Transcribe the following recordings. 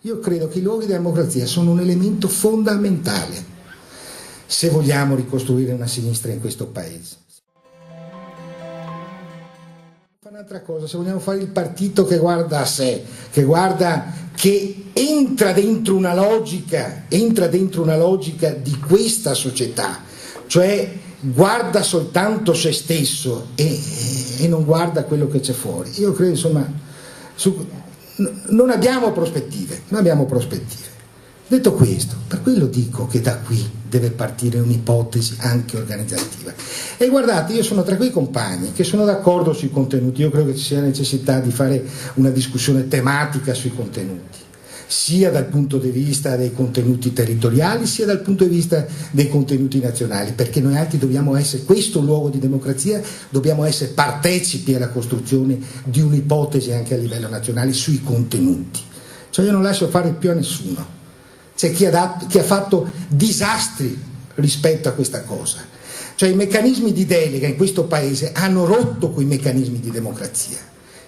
Io credo che i luoghi di democrazia sono un elemento fondamentale se vogliamo ricostruire una sinistra in questo paese. Un'altra cosa, se vogliamo fare il partito che guarda a sé, che entra dentro una logica di questa società, cioè guarda soltanto se stesso e non guarda quello che c'è fuori. Io credo, insomma, non abbiamo prospettive. Detto questo, per quello dico che da qui deve partire un'ipotesi anche organizzativa. E guardate, io sono tra quei compagni che sono d'accordo sui contenuti, io credo che ci sia necessità di fare una discussione tematica sui contenuti, sia dal punto di vista dei contenuti territoriali, sia dal punto di vista dei contenuti nazionali, perché noi altri dobbiamo essere, questo luogo di democrazia, dobbiamo essere partecipi alla costruzione di un'ipotesi anche a livello nazionale sui contenuti. Cioè io non lascio fare più a nessuno. C'è chi ha fatto disastri rispetto a questa cosa. Cioè i meccanismi di delega in questo paese hanno rotto quei meccanismi di democrazia.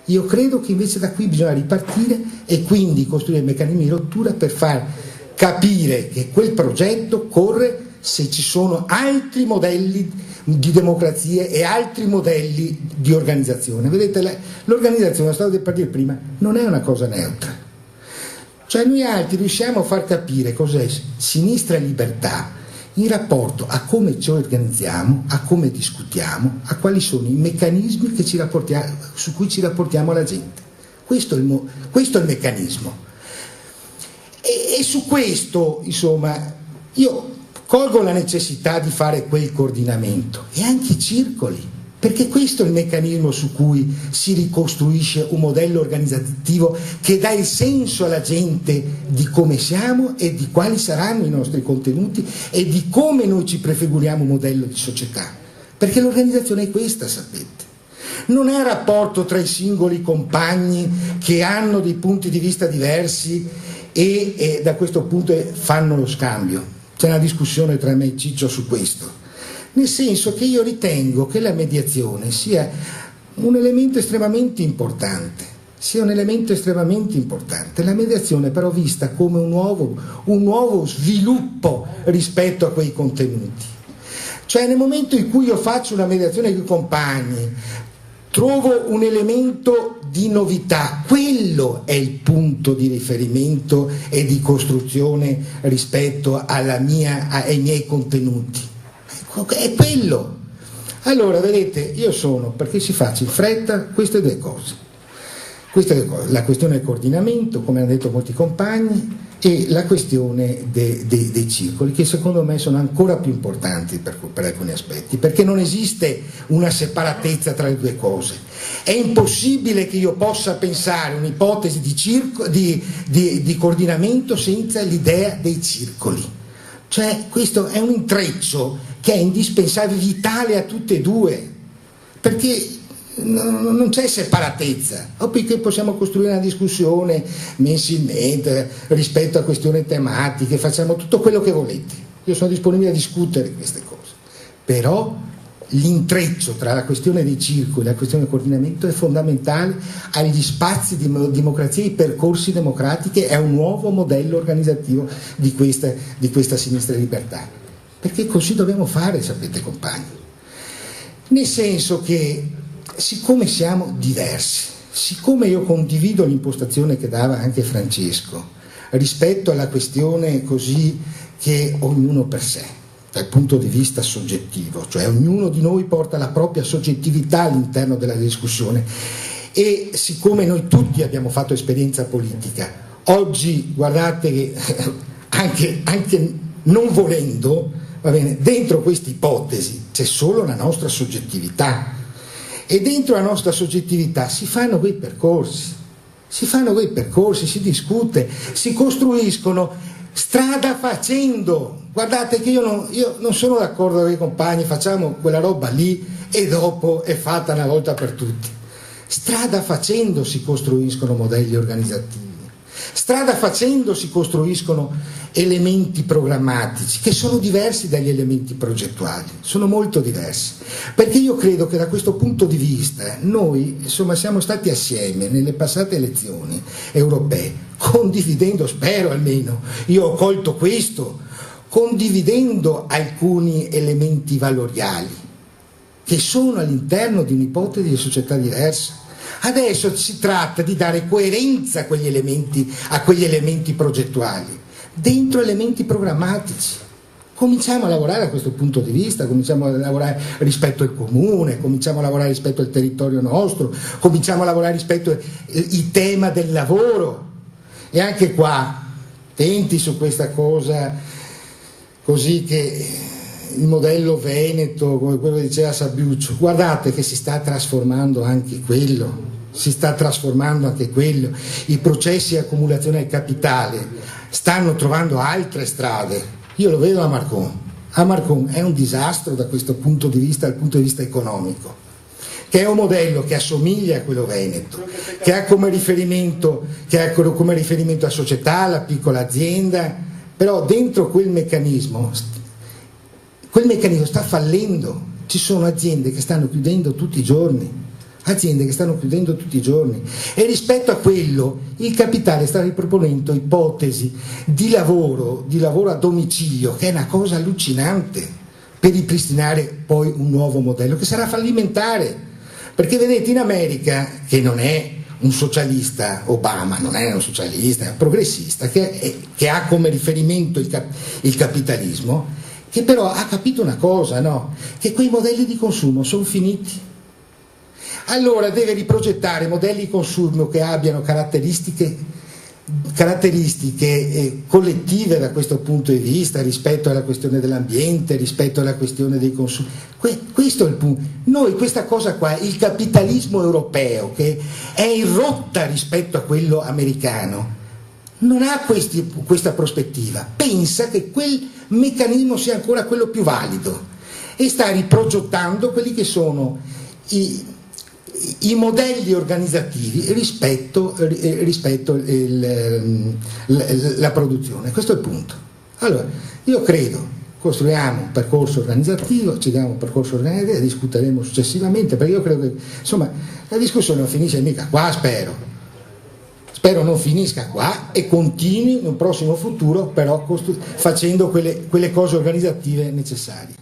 Io credo che invece da qui bisogna ripartire e quindi costruire meccanismi di rottura per far capire che quel progetto corre se ci sono altri modelli di democrazia e altri modelli di organizzazione. Vedete, l'organizzazione, stavo per dire prima, non è una cosa neutra. Cioè noi altri riusciamo a far capire cos'è sinistra e libertà in rapporto a come ci organizziamo, a come discutiamo, a quali sono i meccanismi che su cui ci rapportiamo alla gente. Questo è il meccanismo. E su questo, insomma, io colgo la necessità di fare quel coordinamento e anche i circoli, perché questo è il meccanismo su cui si ricostruisce un modello organizzativo che dà il senso alla gente di come siamo e di quali saranno i nostri contenuti e di come noi ci prefiguriamo un modello di società. Perché l'organizzazione è questa, sapete. Non è un rapporto tra i singoli compagni che hanno dei punti di vista diversi e da questo punto fanno lo scambio. C'è una discussione tra me e Ciccio su questo. Nel senso che io ritengo che la mediazione sia un elemento estremamente importante, La mediazione però vista come un nuovo sviluppo rispetto a quei contenuti. Cioè nel momento in cui io faccio una mediazione con i compagni, trovo un elemento di novità, quello è il punto di riferimento e di costruzione rispetto ai miei contenuti. È quello. Allora vedete, io sono perché si faccia in fretta queste due cose, la questione del coordinamento, come hanno detto molti compagni, e la questione dei circoli, che secondo me sono ancora più importanti per alcuni aspetti, perché non esiste una separatezza tra le due cose. È impossibile che io possa pensare un'ipotesi di coordinamento senza l'idea dei circoli. Cioè questo è un intreccio che è indispensabile, vitale a tutte e due, perché non c'è separatezza. O perché possiamo costruire una discussione mensilmente rispetto a questioni tematiche, facciamo tutto quello che volete, io sono disponibile a discutere queste cose, però l'intreccio tra la questione dei circoli e la questione del coordinamento è fondamentale agli spazi di democrazia, ai percorsi democratici, è un nuovo modello organizzativo di questa sinistra e libertà, perché così dobbiamo fare, sapete compagni, nel senso che siccome siamo diversi, siccome io condivido l'impostazione che dava anche Francesco rispetto alla questione così che ognuno per sé, dal punto di vista soggettivo, cioè ognuno di noi porta la propria soggettività all'interno della discussione, e siccome noi tutti abbiamo fatto esperienza politica, oggi guardate che anche non volendo, va bene, dentro questa ipotesi c'è solo la nostra soggettività, e dentro la nostra soggettività si fanno quei percorsi, si discute, si costruiscono strada facendo. Guardate che io non sono d'accordo con i compagni, facciamo quella roba lì e dopo è fatta una volta per tutti. Strada facendo si costruiscono modelli organizzativi, strada facendo si costruiscono elementi programmatici che sono diversi dagli elementi progettuali, sono molto diversi, perché io credo che da questo punto di vista noi insomma siamo stati assieme nelle passate elezioni europee condividendo, spero almeno, io ho colto questo, condividendo alcuni elementi valoriali che sono all'interno di un'ipotesi di società diversa. Adesso si tratta di dare coerenza a quegli elementi progettuali, dentro elementi programmatici. Cominciamo a lavorare da questo punto di vista, cominciamo a lavorare rispetto al comune, cominciamo a lavorare rispetto al territorio nostro, cominciamo a lavorare rispetto al tema del lavoro. E anche qua, attenti su questa cosa, così che il modello veneto, come quello che diceva Sabiuccio, guardate che si sta trasformando anche quello, i processi di accumulazione del capitale stanno trovando altre strade. Io lo vedo a Marcon è un disastro da questo punto di vista, dal punto di vista economico, che è un modello che assomiglia a quello veneto, che ha come riferimento la società, la piccola azienda, però dentro quel meccanismo sta fallendo. Ci sono aziende che stanno chiudendo tutti i giorni, e rispetto a quello il capitale sta riproponendo ipotesi di lavoro a domicilio, che è una cosa allucinante, per ripristinare poi un nuovo modello che sarà fallimentare, perché vedete, in America, che non è un socialista, Obama non è un socialista, è un progressista che ha come riferimento il capitalismo, che però ha capito una cosa, no? Che quei modelli di consumo sono finiti. Allora deve riprogettare modelli di consumo che abbiano caratteristiche collettive da questo punto di vista, rispetto alla questione dell'ambiente, rispetto alla questione dei consumi. Questo è il punto. Noi questa cosa qua, il capitalismo europeo, che è in rotta rispetto a quello americano, non ha questa prospettiva, pensa che quel meccanismo sia ancora quello più valido e sta riprogettando quelli che sono i modelli organizzativi rispetto la produzione. Questo è il punto. Allora, io credo, costruiamo un percorso organizzativo, ci diamo un percorso organizzativo e discuteremo successivamente, perché io credo che, insomma, la discussione non finisce mica qua, spero non finisca qua e continui in un prossimo futuro, però facendo quelle cose organizzative necessarie.